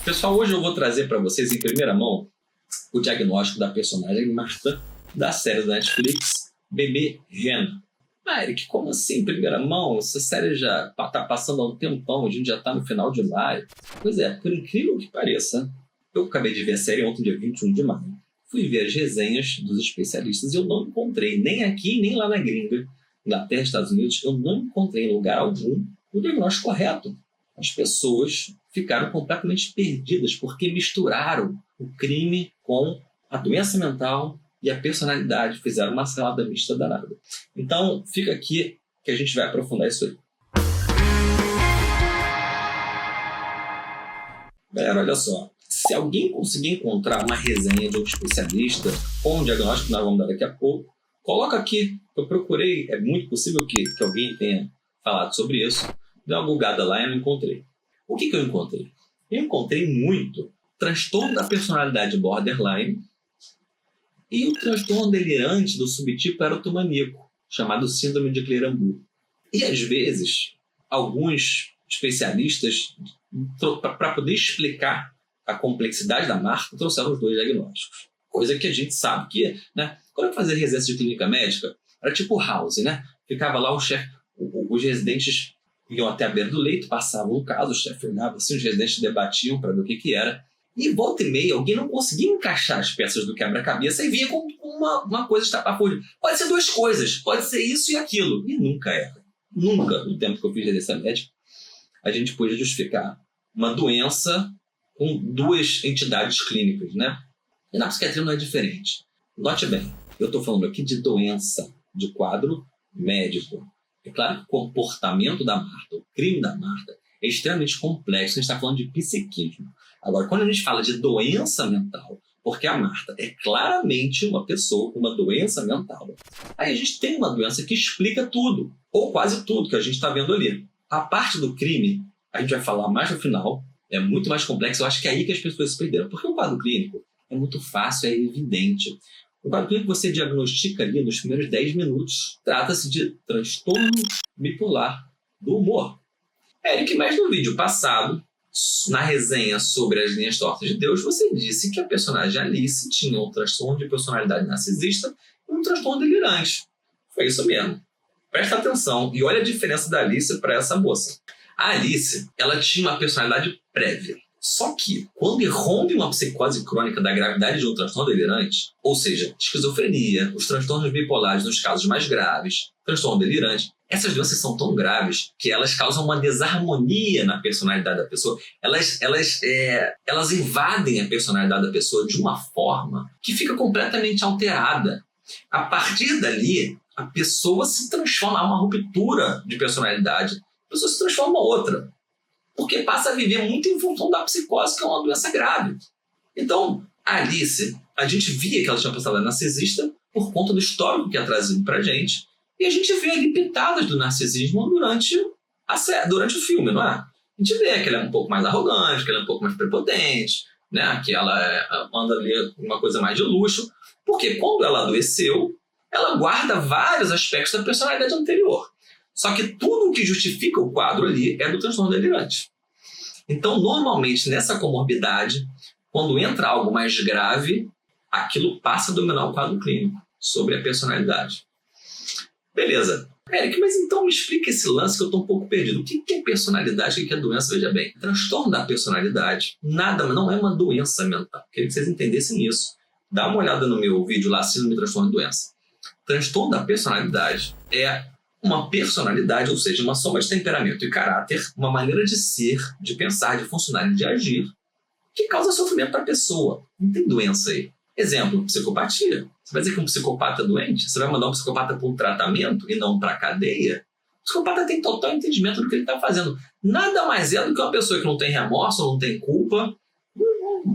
Pessoal, hoje eu vou trazer para vocês em primeira mão o diagnóstico da personagem Marta da série da Netflix Bebê Rena. Eric, como assim em primeira mão? Essa série já está passando há um tempão, a gente já está no final de maio. Pois é, por incrível que pareça, eu acabei de ver a série ontem, dia 21 de maio. Fui ver as resenhas dos especialistas e eu não encontrei, nem aqui, nem lá na gringa, Inglaterra, Estados Unidos, eu não encontrei em lugar algum o diagnóstico correto. As pessoas ficaram completamente perdidas porque misturaram o crime com a doença mental e a personalidade, fizeram uma salada mista danada. Então, fica aqui que a gente vai aprofundar isso aí. Galera, olha só. Se alguém conseguir encontrar uma resenha de um especialista com um diagnóstico que nós vamos dar daqui a pouco, coloca aqui. Eu procurei, é muito possível que alguém tenha falado sobre isso. Dei uma bugada lá e não encontrei. O que eu encontrei? Eu encontrei muito transtorno da personalidade borderline e o transtorno delirante do subtipo erotomaníaco, chamado síndrome de Clérambault. E às vezes, alguns especialistas, para poder explicar a complexidade da Marta, trouxeram os dois diagnósticos. Coisa que a gente sabe que, né? Quando eu fazia residência de clínica médica, era tipo House, né? Ficava lá o chefe, os residentes iam até a beira do leito, passavam um caso, o chefe olhava assim, os residentes debatiam para ver o que era. E volta e meia, alguém não conseguia encaixar as peças do quebra-cabeça e vinha com uma coisa estapafúrdia. Pode ser duas coisas, pode ser isso e aquilo. E nunca era. Nunca, no tempo que eu fiz residência médica, a gente podia justificar uma doença com duas entidades clínicas, né? E na psiquiatria não é diferente. Note bem, eu estou falando aqui de doença, de quadro médico. É claro que o comportamento da Marta, o crime da Marta, é extremamente complexo. A gente está falando de psiquismo. Agora, quando a gente fala de doença mental, porque a Marta é claramente uma pessoa com uma doença mental, aí a gente tem uma doença que explica tudo, ou quase tudo que a gente está vendo ali. A parte do crime, a gente vai falar mais no final, é muito mais complexo. Eu acho que é aí que as pessoas se perderam. Porque o quadro clínico é muito fácil, é evidente. O quadro clínico você diagnostica ali nos primeiros 10 minutos. Trata-se de transtorno bipolar do humor. Eric, mas no vídeo passado, na resenha sobre as linhas tortas de Deus, você disse que a personagem Alice tinha um transtorno de personalidade narcisista e um transtorno delirante. Foi isso mesmo. Presta atenção e olha a diferença da Alice para essa moça. A Alice, ela tinha uma personalidade prévia. Só que, quando irrompe uma psicose crônica da gravidade de um transtorno delirante, ou seja, esquizofrenia, os transtornos bipolares nos casos mais graves, transtorno delirante, essas doenças são tão graves que elas causam uma desarmonia na personalidade da pessoa. Elas invadem a personalidade da pessoa de uma forma que fica completamente alterada. A partir dali, a pessoa se transforma, há uma ruptura de personalidade. A pessoa se transforma em outra. Porque passa a viver muito em função da psicose, que é uma doença grave. Então, a Alice, a gente via que ela tinha uma personalidade narcisista por conta do histórico que é trazido pra gente. E a gente vê ali pitadas do narcisismo durante o filme, não é? A gente vê que ela é um pouco mais arrogante, que ela é um pouco mais prepotente, né? Que ela anda ali com uma coisa mais de luxo. Porque quando ela adoeceu, ela guarda vários aspectos da personalidade anterior. Só que tudo o que justifica o quadro ali é do transtorno delirante. Então, normalmente, nessa comorbidade, quando entra algo mais grave, aquilo passa a dominar o quadro clínico sobre a personalidade. Beleza. Eric, mas então me explica esse lance que eu estou um pouco perdido. O que é personalidade e o que é doença? Veja bem, transtorno da personalidade não é uma doença mental. Queria que vocês entendessem isso. Dá uma olhada no meu vídeo lá, síndrome, transtorno e doença. Transtorno da personalidade é uma personalidade, ou seja, uma soma de temperamento e caráter, uma maneira de ser, de pensar, de funcionar e de agir, que causa sofrimento para a pessoa. Não tem doença aí. Exemplo, psicopatia. Você vai dizer que um psicopata é doente? Você vai mandar um psicopata para um tratamento e não para a cadeia? O psicopata tem total entendimento do que ele está fazendo. Nada mais é do que uma pessoa que não tem remorso, não tem culpa,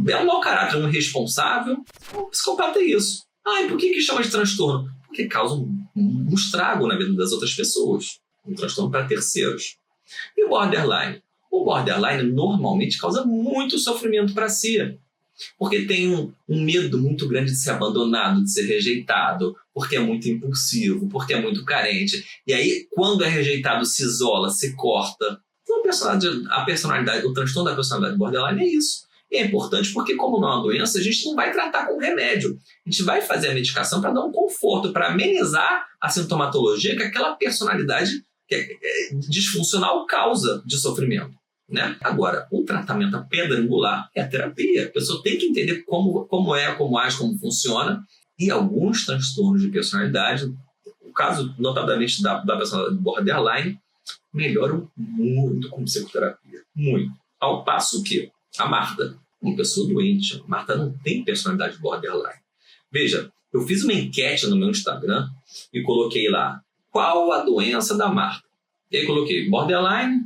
é um mau caráter, um irresponsável. O psicopata é isso. E por que chama de transtorno? Porque causa um estrago na vida das outras pessoas. Um transtorno para terceiros. E o borderline? O borderline normalmente causa muito sofrimento para si. Porque tem um medo muito grande de ser abandonado, de ser rejeitado, porque é muito impulsivo, porque é muito carente. E aí, quando é rejeitado, se isola, se corta. Então, a personalidade, o transtorno da personalidade borderline é isso. E é importante porque, como não é uma doença, a gente não vai tratar com remédio. A gente vai fazer a medicação para dar um conforto, para amenizar a sintomatologia que aquela personalidade disfuncional causa de sofrimento, né? Agora, o tratamento a pedra angular é a terapia. A pessoa tem que entender como age, como funciona. E alguns transtornos de personalidade, o caso notadamente da personalidade borderline, melhoram muito com psicoterapia. Muito. Ao passo que a Marta, uma pessoa doente, a Marta não tem personalidade borderline. Veja, eu fiz uma enquete no meu Instagram e coloquei lá, qual a doença da Marta? E aí coloquei borderline,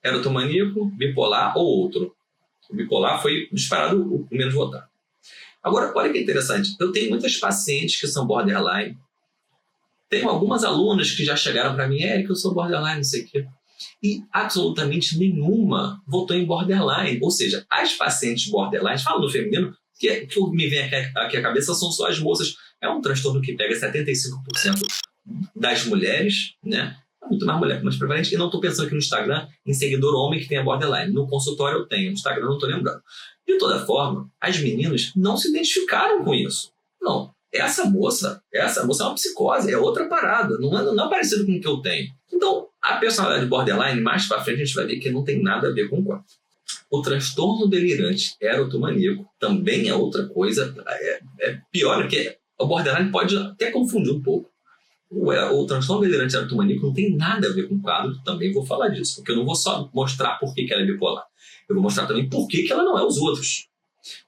erotomaníaco, bipolar ou outro. O bipolar foi disparado o menos votado. Agora, olha que interessante, eu tenho muitas pacientes que são borderline, tenho algumas alunas que já chegaram para mim, Érica, eu sou borderline, não sei o quê. E absolutamente nenhuma votou em borderline. Ou seja, as pacientes borderline, falo no feminino, que me vem aqui à cabeça são só as moças. É um transtorno que pega 75% das mulheres, né? Muito mais mulher, mais prevalente. E não estou pensando aqui no Instagram em seguidor homem que tenha borderline. No consultório eu tenho, no Instagram não estou lembrando. De toda forma, as meninas não se identificaram com isso. Não. Essa moça é uma psicose, é outra parada, não é parecido com o que eu tenho. Então, a personalidade borderline, mais pra frente, a gente vai ver que não tem nada a ver com o quadro. O transtorno delirante erotomaníaco também é outra coisa, é pior, porque o borderline pode até confundir um pouco. O transtorno delirante erotomaníaco não tem nada a ver com o quadro, também vou falar disso, porque eu não vou só mostrar por que ela é bipolar, eu vou mostrar também por que ela não é os outros.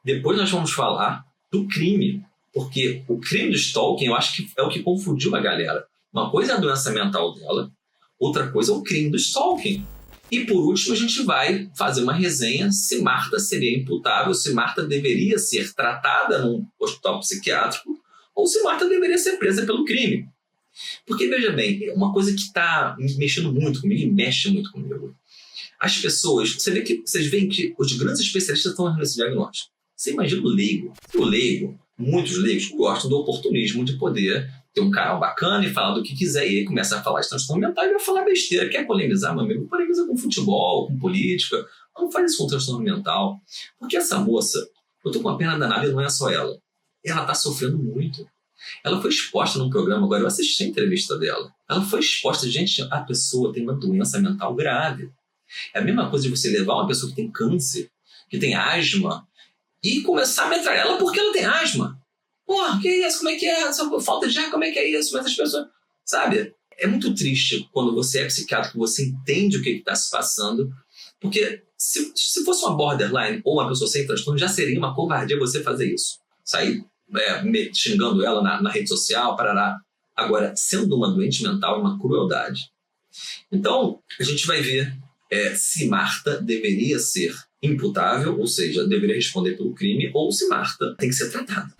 Depois nós vamos falar do crime. Porque o crime do stalking, eu acho que é o que confundiu a galera. Uma coisa é a doença mental dela, outra coisa é o crime do stalking. E por último, a gente vai fazer uma resenha se Marta seria imputável, se Marta deveria ser tratada num hospital psiquiátrico ou se Marta deveria ser presa pelo crime. Porque, veja bem, é uma coisa que está mexendo muito comigo e mexe muito comigo. As pessoas, vocês veem que os grandes especialistas estão nesse diagnóstico. Você imagina o leigo. Muitos leigos gostam do oportunismo de poder ter um canal bacana e falar do que quiser e aí começa a falar de transtorno mental e vai falar besteira. Quer polemizar, meu amigo? Polemiza com futebol, com política. Não faz isso com transtorno mental. Porque essa moça, eu tô com uma pena danada e não é só ela. Ela tá sofrendo muito. Ela foi exposta num programa, agora eu assisti a entrevista dela. Ela foi exposta, gente, a pessoa tem uma doença mental grave. É a mesma coisa de você levar uma pessoa que tem câncer, que tem asma, e começar a metralhar ela porque ela tem asma. Porra, que é isso? Como é que é? Essa falta de ar, como é que é isso? Mas as pessoas, sabe? É muito triste quando você é psiquiatra, que você entende o que está se passando. Porque se fosse uma borderline ou uma pessoa sem transtorno, já seria uma covardia você fazer isso. Sair xingando ela na rede social, parará. Agora, sendo uma doente mental, é uma crueldade. Então, a gente vai ver se Marta deveria ser imputável, ou seja, deveria responder pelo crime, ou se Marta tem que ser tratada.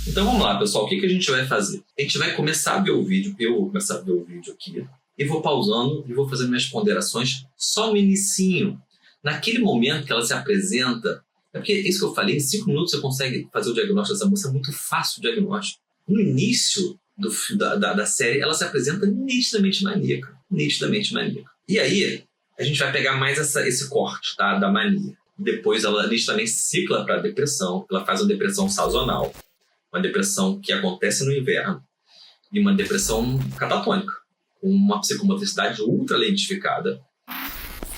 Então vamos lá, pessoal, o que a gente vai fazer? A gente vai começar a ver o vídeo, eu vou começar a ver o vídeo aqui, e vou pausando e vou fazendo minhas ponderações só no inicinho. Naquele momento que ela se apresenta, é porque isso que eu falei, em 5 minutos você consegue fazer o diagnóstico dessa moça, é muito fácil o diagnóstico. No início da série, ela se apresenta nitidamente maníaca. E aí, a gente vai pegar mais esse corte, tá, da mania. Depois ela nitidamente cicla para a depressão, ela faz uma depressão sazonal, uma depressão que acontece no inverno e uma depressão catatônica, com uma psicomotricidade ultra lentificada,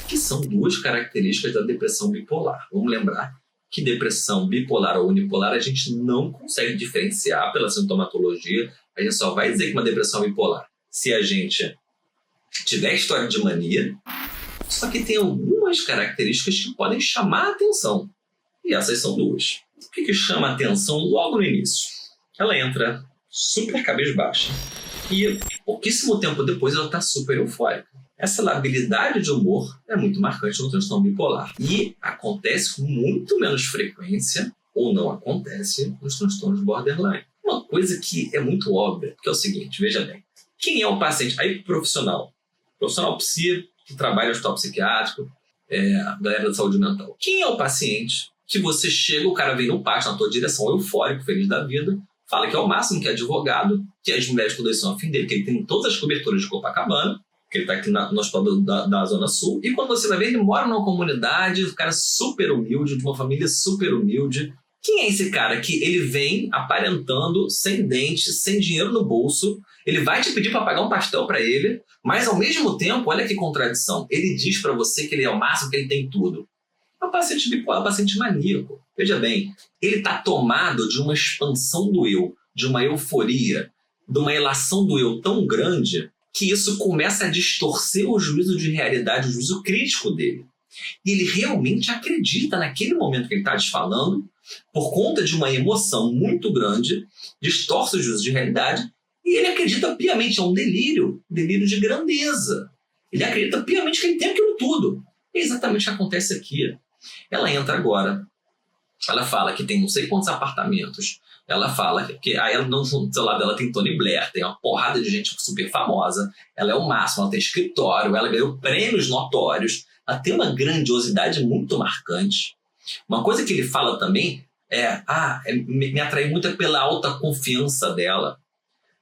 que são 2 características da depressão bipolar. Vamos lembrar que depressão bipolar ou unipolar a gente não consegue diferenciar pela sintomatologia, a gente só vai dizer que uma depressão bipolar se a gente tiver história de mania, só que tem algumas características que podem chamar a atenção. E essas são 2. O que chama a atenção logo no início? Ela entra super cabisbaixa e pouquíssimo tempo depois ela está super eufórica. Essa labilidade de humor é muito marcante no transtorno bipolar e acontece com muito menos frequência ou não acontece nos transtornos borderline. Uma coisa que é muito óbvia, que é o seguinte, veja bem, quem é o paciente? Aí profissional psi, que trabalha no hospital psiquiátrico, a galera da saúde mental. Quem é o paciente que você chega, o cara vem no pátio na tua direção, eufórico, feliz da vida, fala que é o máximo, que é advogado, que as mulheres todas são afim dele, que ele tem todas as coberturas de Copacabana, Ele está aqui no hospital da Zona Sul. E quando você vai ver, ele mora numa comunidade, um cara super humilde, de uma família super humilde. Quem é esse cara que ele vem aparentando, sem dente, sem dinheiro no bolso, ele vai te pedir para pagar um pastel para ele, mas ao mesmo tempo, olha que contradição, ele diz para você que ele é o máximo, que ele tem tudo. É um paciente bipolar, um paciente maníaco. Veja bem, ele está tomado de uma expansão do eu, de uma euforia, de uma elação do eu tão grande que isso começa a distorcer o juízo de realidade, o juízo crítico dele. E ele realmente acredita naquele momento que ele está te falando, por conta de uma emoção muito grande, distorce o juízo de realidade, e ele acredita piamente, é um delírio de grandeza. Ele acredita piamente que ele tem aquilo tudo. É exatamente o que acontece aqui. Ela entra agora, ela fala que tem não sei quantos apartamentos, ela fala que aí ela, do seu lado dela tem Tony Blair, tem uma porrada de gente super famosa, ela é o máximo, ela tem escritório, ela ganhou prêmios notórios, ela tem uma grandiosidade muito marcante. Uma coisa que ele fala também me atraiu muito pela alta confiança dela.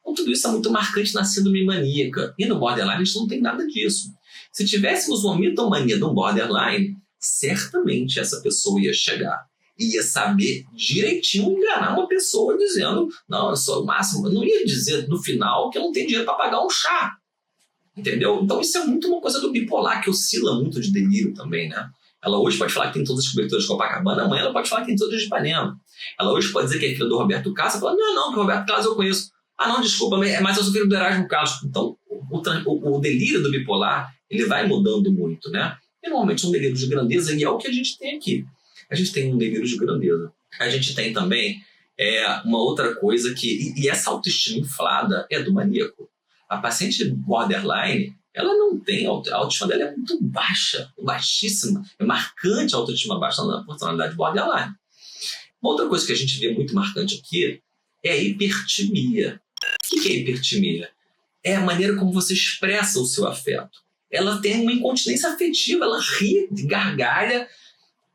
Então, tudo isso é muito marcante na síndrome maníaca. E no borderline a gente não tem nada disso. Se tivéssemos uma mitomania de um borderline, certamente essa pessoa ia chegar. Ia saber direitinho enganar uma pessoa dizendo, não, eu sou o máximo. Eu não ia dizer no final que eu não tenho dinheiro para pagar um chá. Entendeu? Então isso é muito uma coisa do bipolar, que oscila muito de delírio também, né? Ela hoje pode falar que tem todas as coberturas de Copacabana, amanhã ela pode falar que tem todas as de Ipanema. Ela hoje pode dizer que é filha do Roberto Carlos, fala, não, que o Roberto Carlos eu conheço. Ah, não, desculpa, mas eu sou filho do Erasmo Carlos. Então, o delírio do bipolar, ele vai mudando muito, né? E normalmente um delírio de grandeza, e é o que a gente tem aqui. A gente tem um delírio de grandeza. A gente tem também uma outra coisa e essa autoestima inflada é do maníaco. A paciente borderline, ela não tem, a autoestima dela é muito baixa, baixíssima. É marcante a autoestima baixa na personalidade borderline. Uma outra coisa que a gente vê muito marcante aqui é a hipertimia. O que é hipertimia? É a maneira como você expressa o seu afeto. Ela tem uma incontinência afetiva, ela ri, gargalha,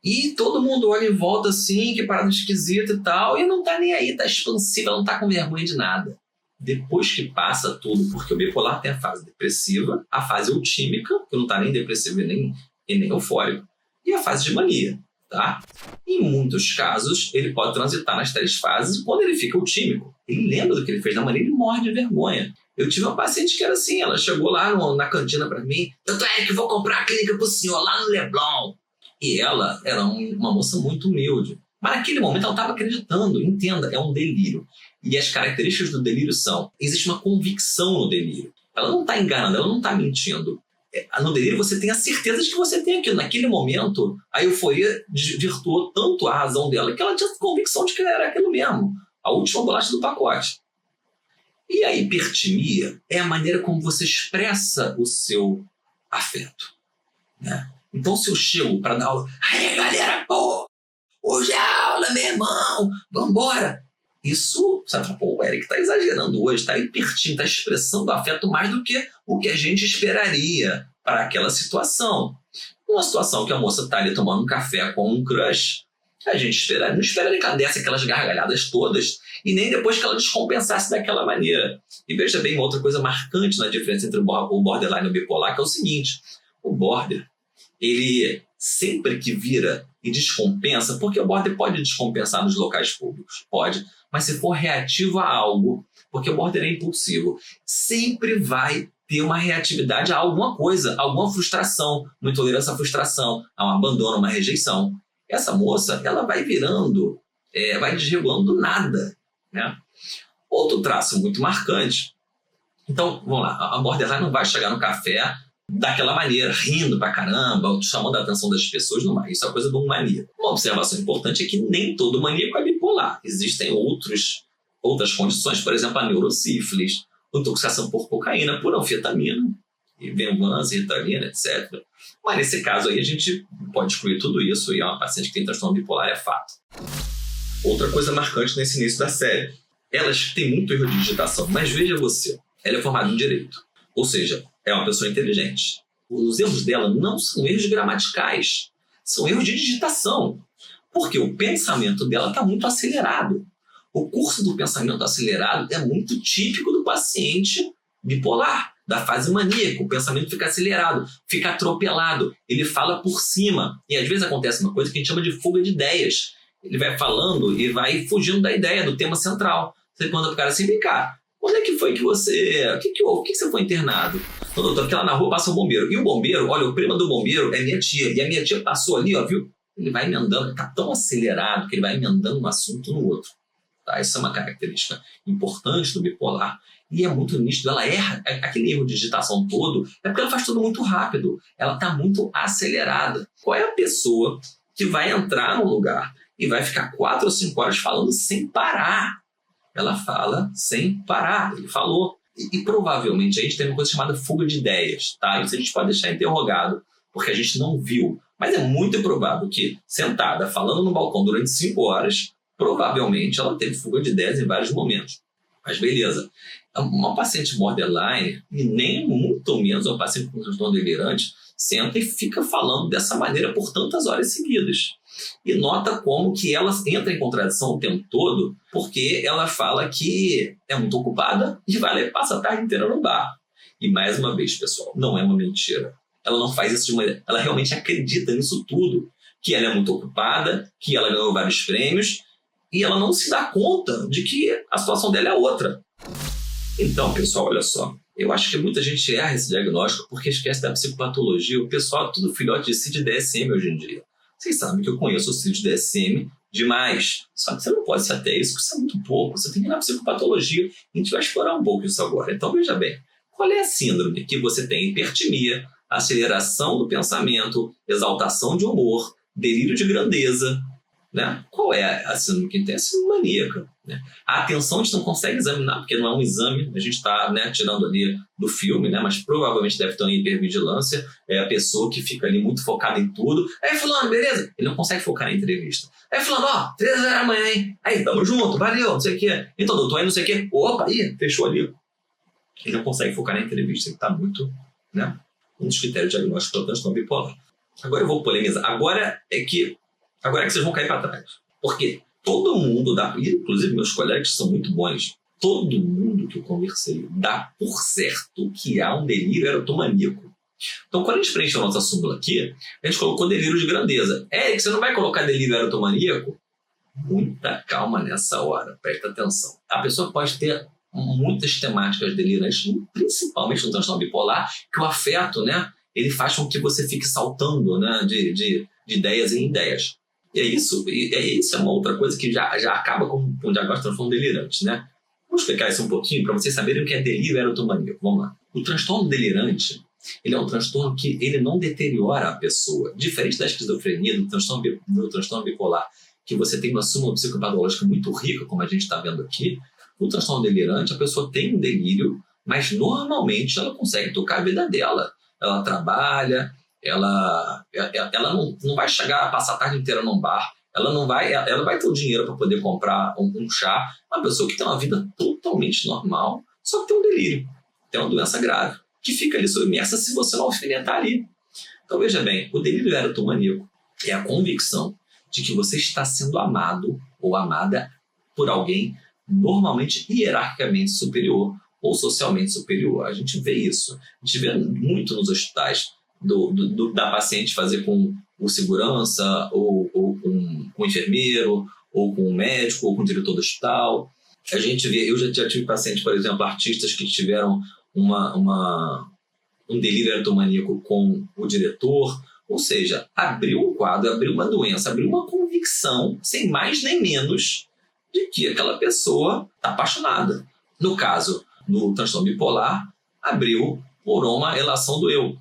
e todo mundo olha em volta assim, que parada esquisita e tal, e não tá nem aí, tá expansiva, não tá com vergonha de nada. Depois que passa tudo, porque o bipolar tem a fase depressiva, a fase eutímica, que não tá nem depressivo e nem eufórico, e a fase de mania, tá? Em muitos casos, ele pode transitar nas 3 fases, e quando ele fica eutímico, ele lembra do que ele fez na mania, ele morre de vergonha. Eu tive uma paciente que era assim, ela chegou lá na cantina para mim, doutor Eric, vou comprar a clínica pro senhor lá no Leblon. E ela era uma moça muito humilde. Mas naquele momento ela estava acreditando, entenda, é um delírio. E as características do delírio são, existe uma convicção no delírio. Ela não está enganando, ela não está mentindo. No delírio você tem a certeza de que você tem aquilo. Naquele momento, a euforia desvirtuou tanto a razão dela que ela tinha convicção de que era aquilo mesmo. A última bolacha do pacote. E a hipertimia é a maneira como você expressa o seu afeto, né? Então, se eu chego para dar aula, aí galera, pô, hoje é aula, meu irmão, vambora. Isso, sabe, pô, o Eric tá exagerando hoje, tá hipertímido, tá expressando afeto mais do que o que a gente esperaria para aquela situação. Numa situação que a moça tá ali tomando um café com um crush, a gente não espera nem que ela desse aquelas gargalhadas todas e nem depois que ela descompensasse daquela maneira. E veja bem, uma outra coisa marcante na diferença entre o borderline e o bipolar, que é o seguinte, o border, ele sempre que vira e descompensa, porque o border pode descompensar nos locais públicos, pode, mas se for reativo a algo, porque o border é impulsivo, sempre vai ter uma reatividade a alguma coisa, alguma frustração, uma intolerância à frustração, a um abandono, uma rejeição. Essa moça, ela vai virando, vai desregulando do nada, né? Outro traço muito marcante, então, vamos lá, a borderline não vai chegar no café daquela maneira, rindo pra caramba, chamando a atenção das pessoas, não vai. Isso é coisa de um maníaco. Uma observação importante é que nem todo maníaco é bipolar. Existem outras condições, por exemplo, a neurosífilis, intoxicação por cocaína, por anfetamina, e vengança, ritalina, etc. Mas nesse caso aí a gente pode excluir tudo isso e é uma paciente que tem transtorno bipolar, é fato. Outra coisa marcante nesse início da série, elas têm muito erro de digitação, mas veja você, ela é formada em direito, ou seja, é uma pessoa inteligente. Os erros dela não são erros gramaticais, são erros de digitação, porque o pensamento dela está muito acelerado. O curso do pensamento acelerado é muito típico do paciente bipolar. da fase maníaca. O pensamento fica acelerado, fica atropelado, ele fala por cima. E às vezes acontece uma coisa que a gente chama de fuga de ideias. Ele vai falando e vai fugindo da ideia, do tema central. Você manda pro cara assim, vem cá, quando é que foi que você... O que houve? Por que você foi internado? Não, doutor, porque lá na rua passa um bombeiro. E o bombeiro, olha, o primo do bombeiro é minha tia. E a minha tia passou ali, ó, viu? Ele vai emendando, ele tá tão acelerado que ele vai emendando um assunto no outro. Tá? Isso é uma característica importante do bipolar. E é muito nítido, ela erra, aquele erro de digitação todo, é porque ela faz tudo muito rápido. Ela tá muito acelerada. Qual é a pessoa que vai entrar no lugar e vai ficar 4 ou 5 horas falando sem parar? Ela fala sem parar, ele falou. E provavelmente a gente tem uma coisa chamada fuga de ideias, tá? Isso a gente pode deixar interrogado, porque a gente não viu. Mas é muito provável que, sentada, falando no balcão durante 5 horas, provavelmente ela teve fuga de ideias em vários momentos. Mas beleza. Uma paciente borderline, e nem muito menos uma paciente com transtorno delirante, senta e fica falando dessa maneira por tantas horas seguidas. E nota como que ela entra em contradição o tempo todo, porque ela fala que é muito ocupada e vai lá e passa a tarde inteira no bar. E mais uma vez, pessoal, não é uma mentira. Ela não faz isso de maneira... Ela realmente acredita nisso tudo. Que ela é muito ocupada, que ela ganhou vários prêmios, e ela não se dá conta de que a situação dela é outra. Então, pessoal, olha só. Eu acho que muita gente erra esse diagnóstico porque esquece da psicopatologia. O pessoal é tudo filhote de CID e DSM hoje em dia. Vocês sabem que eu conheço o CID e DSM demais. Só que você não pode ser até isso, porque isso é muito pouco. Você tem que ir na psicopatologia e a gente vai explorar um pouco isso agora. Então, veja bem. Qual é a síndrome? Que você tem hipertimia, aceleração do pensamento, exaltação de humor, delírio de grandeza, né? Qual é a síndrome que tem? A síndrome maníaca, né? A atenção a gente não consegue examinar, porque não é um exame, a gente está, né, tirando ali do filme, né, mas provavelmente deve ter uma hipervigilância, é a pessoa que fica ali muito focada em tudo. Aí fulano, beleza? Ele não consegue focar na entrevista. Aí fulano, ó, 3 horas da manhã, hein? Aí, tamo junto, valeu, não sei o quê. Então, doutor, aí não sei o quê. Opa, aí, fechou ali. Ele não consegue focar na entrevista, ele está muito, né, um dos critérios diagnósticos para o transtorno bipolar. Agora eu vou polemizar. Agora é que vocês vão cair para trás. Porque todo mundo dá, inclusive meus colegas são muito bons, todo mundo que eu conversei dá por certo que há um delírio erotomaníaco. Então, quando a gente preencheu a nossa súmula aqui, a gente colocou delírio de grandeza. Que você não vai colocar delírio erotomaníaco? Muita calma nessa hora, presta atenção. A pessoa pode ter muitas temáticas delirantes, principalmente no transtorno bipolar, que o afeto, né, ele faz com que você fique saltando, né, de ideias em ideias. E isso é uma outra coisa que já acaba com o diagnóstico de transtorno delirante, né? Vou explicar isso um pouquinho para vocês saberem o que é delírio erotomaníaco. Vamos lá. O transtorno delirante, ele é um transtorno que ele não deteriora a pessoa. Diferente da esquizofrenia, do transtorno bipolar, que você tem uma súmula psicopatológica muito rica, como a gente está vendo aqui, o transtorno delirante, a pessoa tem um delírio, mas normalmente ela consegue tocar a vida dela. Ela trabalha, ela não vai chegar a passar a tarde inteira num bar, ela vai ter o dinheiro para poder comprar um chá. Uma pessoa que tem uma vida totalmente normal, só que tem um delírio, tem uma doença grave, que fica ali submersa se você não alfinetar ali. Então veja bem, o delírio erotomaníaco é a convicção de que você está sendo amado ou amada por alguém normalmente hierarquicamente superior ou socialmente superior. A gente vê isso. A gente vê muito nos hospitais da paciente fazer com o segurança, ou com o enfermeiro, ou com o médico, ou com o diretor do hospital. A gente vê, eu já tive pacientes, por exemplo, artistas que tiveram um delírio erotomaníaco com o diretor. Ou seja, abriu um quadro, abriu uma doença, abriu uma convicção, sem mais nem menos, de que aquela pessoa está apaixonada. No caso, no transtorno bipolar, abriu por uma relação do eu.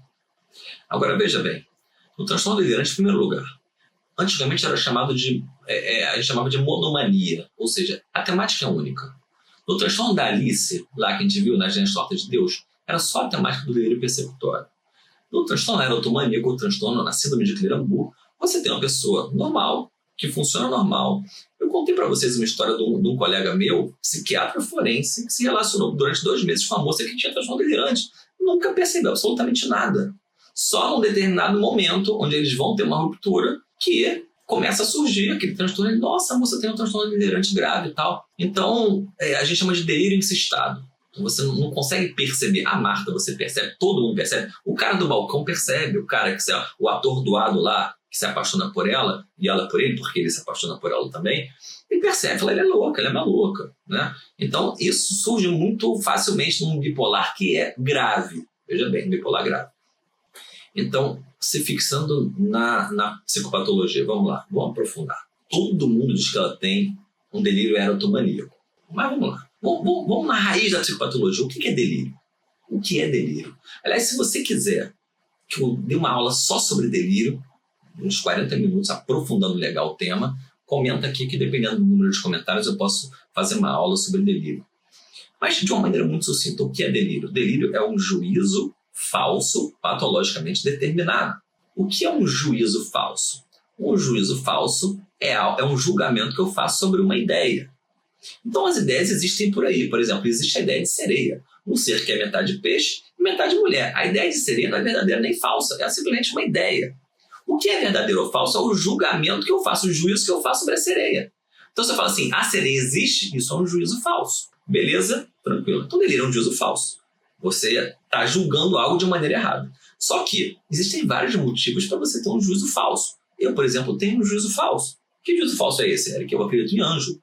Agora, veja bem, no transtorno delirante, em primeiro lugar, antigamente era chamado de, a gente chamava de monomania, ou seja, a temática é única. No transtorno da Alice, lá que a gente viu nas Genes Tortas de Deus, era só a temática do delírio persecutório. No transtorno erotomaníaco, ou transtorno na síndrome de Clerambault, você tem uma pessoa normal, que funciona normal. Eu contei para vocês uma história de um colega meu, psiquiatra forense, que se relacionou durante 2 meses com uma moça que tinha transtorno delirante. Nunca percebeu absolutamente nada. Só num determinado momento, onde eles vão ter uma ruptura, que começa a surgir aquele transtorno. Nossa, a moça tem um transtorno delirante grave e tal. Então, a gente chama de delírio encistado. Você não consegue perceber. A Marta, você percebe, todo mundo percebe. O cara do balcão percebe, o atordoado lá, que se apaixona por ela, e ela por ele, porque ele se apaixona por ela também, ele percebe, fala, ele é louca, ela é maluca, né? Então, isso surge muito facilmente num bipolar que é grave. Veja bem, bipolar grave. Então, se fixando na psicopatologia, vamos lá, vamos aprofundar. Todo mundo diz que ela tem um delírio erotomaníaco. Mas vamos lá. Vamos na raiz da psicopatologia. O que é delírio? O que é delírio? Aliás, se você quiser que eu dê uma aula só sobre delírio, uns 40 minutos, aprofundando legal o tema, comenta aqui que, dependendo do número de comentários, eu posso fazer uma aula sobre delírio. Mas, de uma maneira muito sucinta, o que é delírio? Delírio é um juízo falso, patologicamente determinado. O que é um juízo falso? Um juízo falso é um julgamento que eu faço sobre uma ideia. Então, as ideias existem por aí. Por exemplo, existe a ideia de sereia. Um ser que é metade peixe e metade mulher. A ideia de sereia não é verdadeira nem falsa. É simplesmente uma ideia. O que é verdadeiro ou falso é o julgamento que eu faço, o juízo que eu faço sobre a sereia. Então, você fala assim, a sereia existe? Isso é um juízo falso. Beleza? Tranquilo. Então, delírio é um juízo falso. Você está julgando algo de maneira errada. Só que existem vários motivos para você ter um juízo falso. Eu, por exemplo, tenho um juízo falso. Que juízo falso é esse, Eric? Eu acredito em anjo.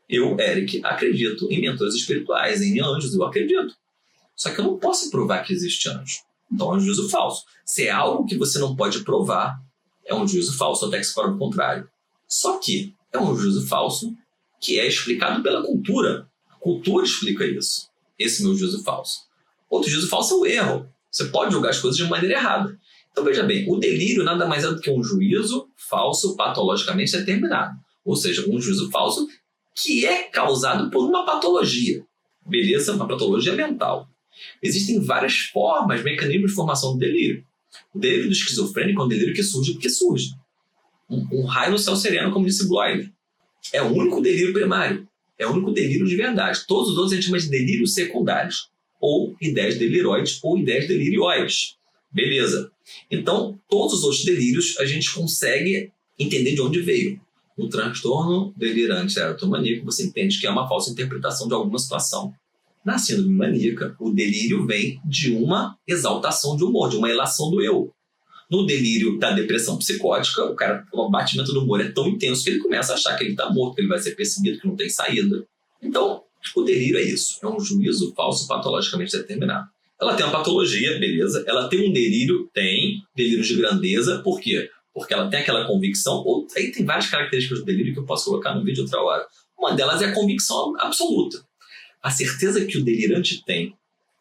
Eu, Eric, acredito em mentores espirituais, em anjos, eu acredito. Só que eu não posso provar que existe anjo. Então é um juízo falso. Se é algo que você não pode provar, é um juízo falso, até que se prove o contrário. Só que é um juízo falso que é explicado pela cultura. A cultura explica isso. Esse é o meu juízo falso. Outro juízo falso é o erro. Você pode julgar as coisas de maneira errada. Então veja bem, o delírio nada mais é do que um juízo falso patologicamente determinado. Ou seja, um juízo falso que é causado por uma patologia. Beleza? Uma patologia mental. Existem várias formas, mecanismos de formação do delírio. O delírio do esquizofrênico é um delírio que surge porque surge. Um raio no céu sereno, como disse Bloyer. É o único delírio primário. É o único delírio de verdade. Todos os outros a gente chama de delírios secundários. Ou ideias deliroides ou ideias delirioides. Beleza. Então, todos os outros delírios a gente consegue entender de onde veio. No transtorno delirante erotomaníaco, você entende que é uma falsa interpretação de alguma situação. Na síndrome maníaca, o delírio vem de uma exaltação de humor, de uma elação do eu. No delírio da depressão psicótica, o batimento do humor é tão intenso que ele começa a achar que ele está morto, que ele vai ser perseguido, que não tem saída. Então, o delírio é isso, é um juízo falso patologicamente determinado. Ela tem uma patologia, beleza, ela tem um delírio, tem delírio de grandeza, por quê? Porque ela tem aquela convicção, ou aí tem várias características do delírio que eu posso colocar no vídeo outra hora. Uma delas é a convicção absoluta. A certeza que o delirante tem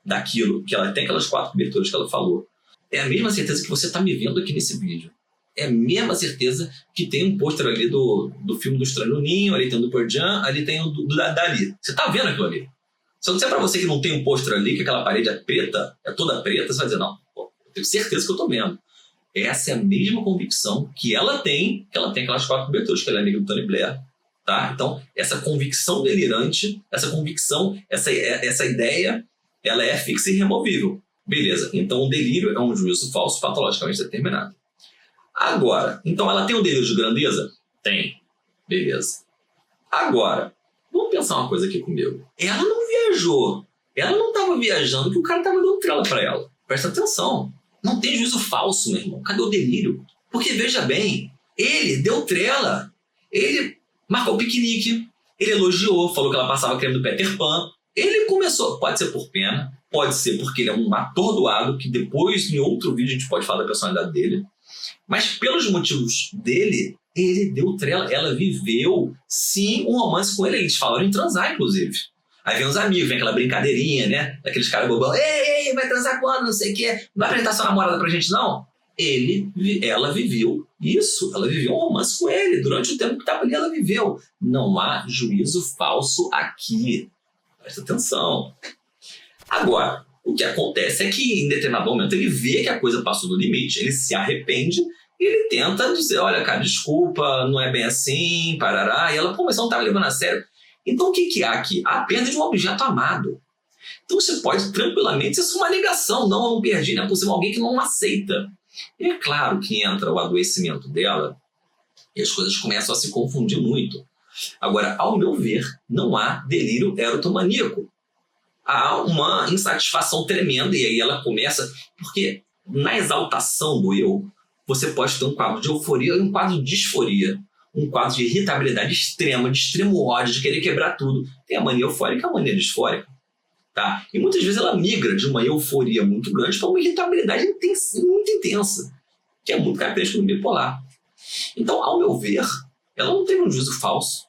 daquilo, que ela tem aquelas 4 coberturas que ela falou, é a mesma certeza que você está me vendo aqui nesse vídeo. É a mesma certeza que tem um pôster ali do filme do Estranho no Ninho, ali tem o do Pearl Jam, ali tem o Dali. Você está vendo aquilo ali? Se eu disser para você que não tem um pôster ali, que aquela parede é preta, é toda preta, você vai dizer, não, eu tenho certeza que eu estou vendo. Essa é a mesma convicção que ela tem aquelas 4 coberturas, que ela é amiga do Tony Blair. Tá? Então, essa convicção delirante, essa ideia, ela é fixa e irremovível. Beleza, então o delírio é um juízo falso patologicamente determinado. Agora, então ela tem um delírio de grandeza? Tem. Beleza. Agora, vamos pensar uma coisa aqui comigo. Ela não viajou. Ela não estava viajando porque o cara estava dando trela para ela. Presta atenção. Não tem juízo falso, meu irmão. Cadê o delírio? Porque, veja bem, ele deu trela. Ele marcou o piquenique. Ele elogiou, falou que ela passava creme do Peter Pan. Ele começou, pode ser por pena, pode ser porque ele é um atordoado, que depois, em outro vídeo, a gente pode falar da personalidade dele. Mas pelos motivos dele, ele deu trela. Ela viveu, sim, um romance com ele. Eles falaram em transar, inclusive. Aí vem os amigos, vem aquela brincadeirinha, né? Daqueles caras bobão. Ei, vai transar quando? Não sei o quê. Não vai apresentar sua namorada pra gente, não? Ela viveu isso. Ela viveu um romance com ele. Durante o tempo que estava ali, ela viveu. Não há juízo falso aqui. Presta atenção. Agora, o que acontece é que, em determinado momento, ele vê que a coisa passou do limite, ele se arrepende e ele tenta dizer, olha, cara, desculpa, não é bem assim, parará. E ela, pô, mas você não estava levando a sério. Então, o que há aqui? A perda de um objeto amado. Então, você pode tranquilamente, isso é uma negação. Não, eu não perdi, não é possível alguém que não aceita. E é claro que entra o adoecimento dela e as coisas começam a se confundir muito. Agora, ao meu ver, não há delírio erotomaníaco. há uma insatisfação tremenda e aí ela começa... Porque na exaltação do eu, você pode ter um quadro de euforia e um quadro de disforia. Um quadro de irritabilidade extrema, de extremo ódio, de querer quebrar tudo. Tem a mania eufórica e a mania disfórica. Tá? E muitas vezes ela migra de uma euforia muito grande para uma irritabilidade muito intensa, que é muito característico do bipolar. Então, ao meu ver, ela não teve um juízo falso,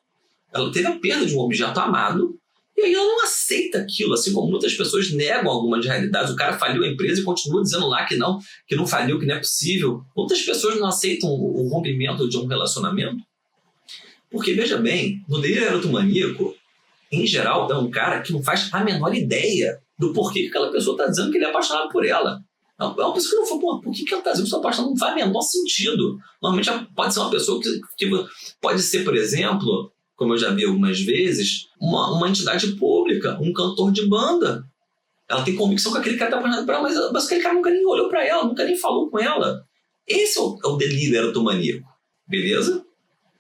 ela teve a perda de um objeto amado, e aí ela não aceita aquilo, assim como muitas pessoas negam algumas realidades. O cara faliu a empresa e continua dizendo lá que não faliu, que não é possível. Muitas pessoas não aceitam o rompimento de um relacionamento, porque, veja bem, no delírio erotomaníaco, em geral, é um cara que não faz a menor ideia do porquê que aquela pessoa está dizendo que ele é apaixonado por ela. É uma pessoa que não fala, por que ela está dizendo que eu sou apaixonado? Não faz o menor sentido. Normalmente pode ser uma pessoa que pode ser, por exemplo, como eu já vi algumas vezes, uma entidade pública, um cantor de banda. Ela tem convicção que aquele cara está apaixonado por ela, mas aquele cara nunca nem olhou para ela, nunca nem falou com ela. Esse é o delírio erotomaníaco. Beleza?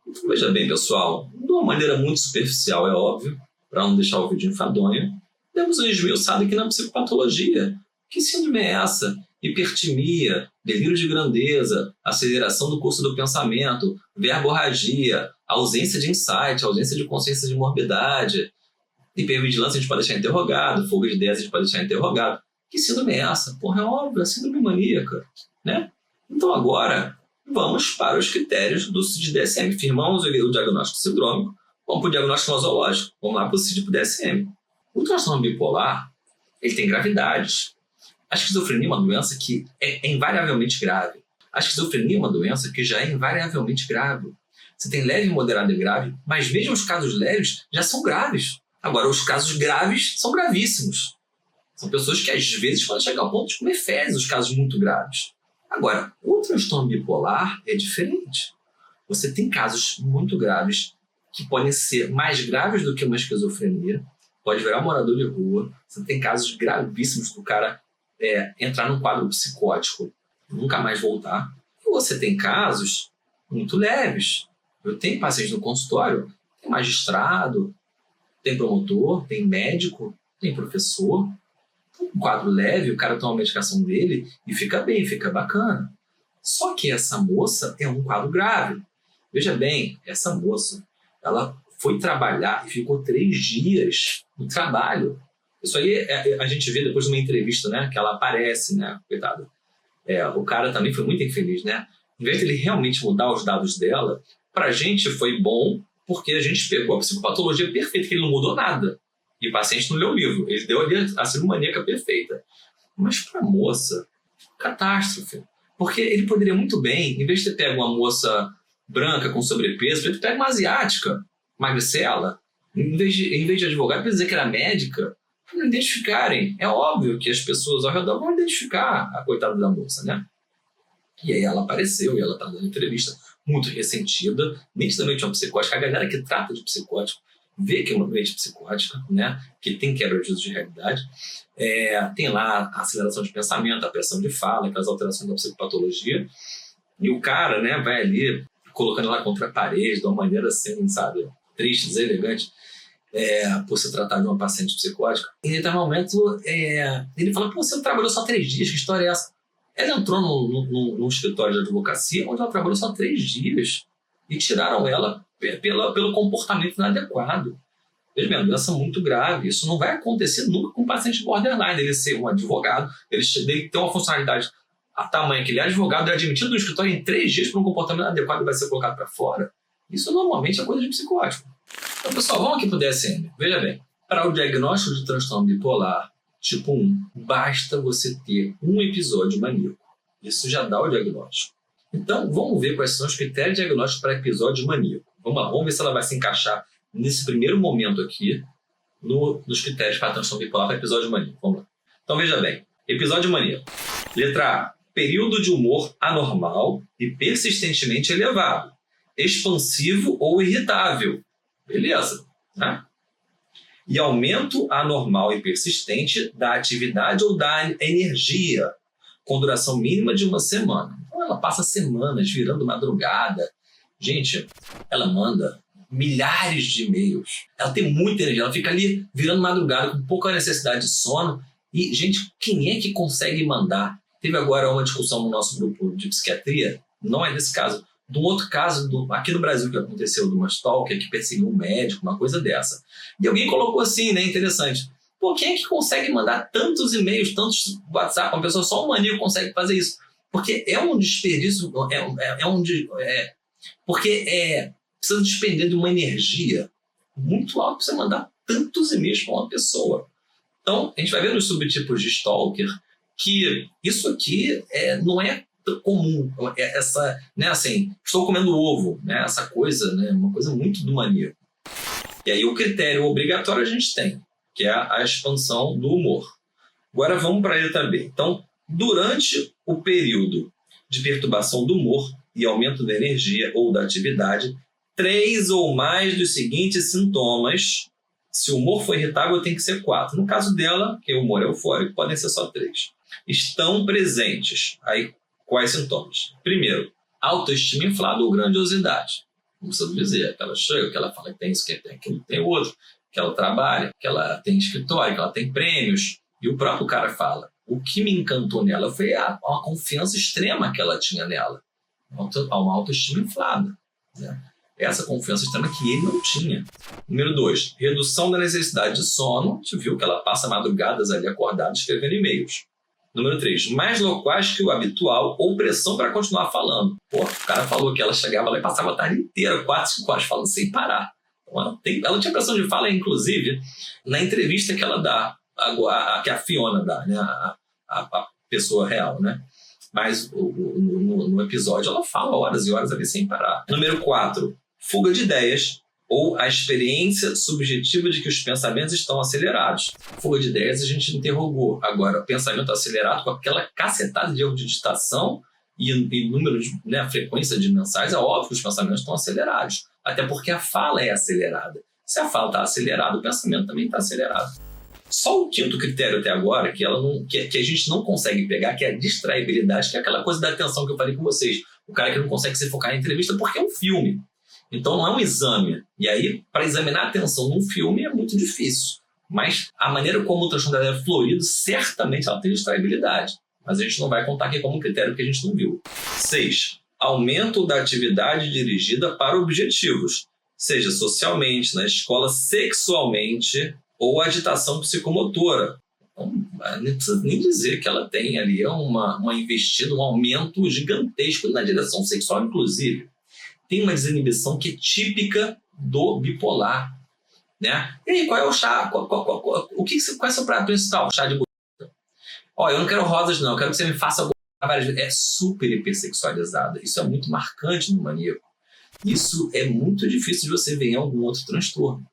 Então, veja bem, pessoal, de uma maneira muito superficial, é óbvio, para não deixar o vídeo enfadonho, temos um esmiuçado aqui na psicopatologia. Que síndrome é essa? Hipertimia, delírio de grandeza, aceleração do curso do pensamento, verborragia, ausência de insight, ausência de consciência de morbidade, hipervigilância a gente pode deixar interrogado, fuga de ideias a gente pode deixar interrogado. Que síndrome é essa? Porra, é óbvio, é síndrome maníaca, né? Então agora, vamos para os critérios do CID-DSM. Firmamos o diagnóstico sindrômico, vamos para o diagnóstico nosológico, vamos lá para o CID-DSM. O transtorno bipolar, ele tem gravidades. A esquizofrenia é uma doença que é invariavelmente grave. A esquizofrenia é uma doença que já é invariavelmente grave. Você tem leve, moderado e grave, mas mesmo os casos leves já são graves. Agora, os casos graves são gravíssimos. São pessoas que às vezes podem chegar ao ponto de comer fezes, os casos muito graves. Agora, o transtorno bipolar é diferente. Você tem casos muito graves que podem ser mais graves do que uma esquizofrenia, pode virar um morador de rua. Você tem casos gravíssimos do cara entrar num quadro psicótico e nunca mais voltar. E você tem casos muito leves. Eu tenho pacientes no consultório, tem magistrado, tem promotor, tem médico, tem professor. Um quadro leve, o cara toma a medicação dele e fica bem, fica bacana. Só que essa moça é um quadro grave. Veja bem, essa moça, ela foi trabalhar e ficou 3 dias no trabalho. Isso aí a gente vê depois de uma entrevista, né? Que ela aparece, né? Coitada. O cara também foi muito infeliz, né? Em vez de ele realmente mudar os dados dela, pra gente foi bom, porque a gente pegou a psicopatologia perfeita, que ele não mudou nada. E o paciente não leu o livro. Ele deu ali a síndrome maníaca perfeita. Mas pra moça, catástrofe. Porque ele poderia muito bem, em vez de ter pego uma moça branca com sobrepeso, ele pega uma asiática, magricela. Em vez de advogado, para dizer que era médica, para não identificarem. É óbvio que as pessoas ao redor vão identificar a coitada da moça, né? E aí ela apareceu e ela está dando entrevista muito ressentida, nitidamente uma psicótica. A galera que trata de psicótico vê que é uma doente psicótica, né? Que tem quebra de uso de realidade. Tem lá a aceleração de pensamento, a pressão de fala, aquelas alterações da psicopatologia. E o cara, né, vai ali colocando ela contra a parede de uma maneira assim, sabe, triste, deselegante, por se tratar de uma paciente psicótica. E em determinado momento, ele fala, pô, você trabalhou só 3 dias, que história é essa? Ela entrou num escritório de advocacia onde ela trabalhou só 3 dias e tiraram ela pelo comportamento inadequado. Veja bem, é uma doença muito grave. Isso não vai acontecer nunca com um paciente borderline. Ele ser um advogado, ele ter uma funcionalidade a tamanho que ele é advogado, é admitido no escritório em 3 dias por um comportamento inadequado e vai ser colocado para fora. Isso normalmente é coisa de psicótico. Então, pessoal, vamos aqui para o DSM. Veja bem, para o diagnóstico de transtorno bipolar tipo 1, basta você ter um episódio maníaco. Isso já dá o diagnóstico. Então, vamos ver quais são os critérios de diagnóstico para episódio maníaco. Vamos lá, vamos ver se ela vai se encaixar nesse primeiro momento aqui nos critérios para transtorno bipolar para episódio maníaco. Vamos lá. Então, veja bem, episódio maníaco. Letra A, período de humor anormal e persistentemente elevado, expansivo ou irritável. Beleza, né? E aumento anormal e persistente da atividade ou da energia, com duração mínima de 1 semana. Então ela passa semanas virando madrugada. Gente, ela manda milhares de e-mails. Ela tem muita energia, ela fica ali virando madrugada com pouca necessidade de sono. E, gente, quem é que consegue mandar? Teve agora uma discussão no nosso grupo de psiquiatria, não é desse caso, de um outro caso aqui no Brasil que aconteceu, de uma stalker que perseguiu um médico, uma coisa dessa. E alguém colocou assim, né, interessante. Pô, quem é que consegue mandar tantos e-mails, tantos WhatsApp? Uma pessoa, só um maníaco consegue fazer isso. Porque é um desperdício, precisa despender de uma energia muito alta para você mandar tantos e-mails para uma pessoa. Então, a gente vai ver nos subtipos de stalker que isso aqui não é comum. Essa, né, assim, estou comendo ovo, né, essa coisa, né, uma coisa muito do maníaco. E aí o critério obrigatório a gente tem, que é a expansão do humor. Agora vamos para a letra B. Então, durante o período de perturbação do humor e aumento da energia ou da atividade, 3 ou mais dos seguintes sintomas, se o humor for irritável, tem que ser 4. No caso dela, que o humor é eufórico, podem ser só 3. Estão presentes. Aí, quais sintomas? Primeiro, autoestima inflada ou grandiosidade. Não precisa dizer, que ela chega, que ela fala que tem isso, que tem aquilo, que tem outro, que ela trabalha, que ela tem escritório, que ela tem prêmios. E o próprio cara fala, o que me encantou nela foi a confiança extrema que ela tinha nela. Uma autoestima inflada, né? Essa confiança extrema que ele não tinha. Número 2, redução da necessidade de sono. A gente viu que ela passa madrugadas ali acordada escrevendo e-mails. Número 3, mais loquaz que o habitual ou pressão para continuar falando. Pô, o cara falou que ela chegava lá e passava a tarde inteira, 4, 5 horas, falando sem parar. Então, ela tinha pressão de fala, inclusive, na entrevista que ela dá, que a Fiona dá, né? A pessoa real, né? Mas no episódio ela fala horas e horas ali sem parar. Número 4, fuga de ideias ou a experiência subjetiva de que os pensamentos estão acelerados. Fuga de ideias a gente interrogou. Agora, o pensamento acelerado com aquela cacetada de erro de digitação e número de, né, frequência de mensagens, é óbvio que os pensamentos estão acelerados. Até porque a fala é acelerada. Se a fala está acelerada, o pensamento também está acelerado. Só o quinto critério até agora, que a gente não consegue pegar, que é a distraibilidade, que é aquela coisa da atenção que eu falei com vocês. O cara que não consegue se focar na entrevista porque é um filme. Então não é um exame. E aí, para examinar a atenção num filme é muito difícil. Mas a maneira como o transtorno dela é florido, certamente ela tem distraibilidade. Mas a gente não vai contar aqui como critério, porque a gente não viu. 6. Aumento da atividade dirigida para objetivos, seja socialmente, na escola, sexualmente ou agitação psicomotora. Então, não precisa nem dizer que ela tem ali uma investida, um aumento gigantesco na direção sexual, inclusive. Tem uma desinibição que é típica do bipolar, né? E aí, qual é o chá? Qual é o seu prato principal? Chá de buceta. Ó, eu não quero rosas, não. Eu quero que você me faça várias vezes. É super hipersexualizada. Isso é muito marcante no maníaco. Isso é muito difícil de você ver em algum outro transtorno.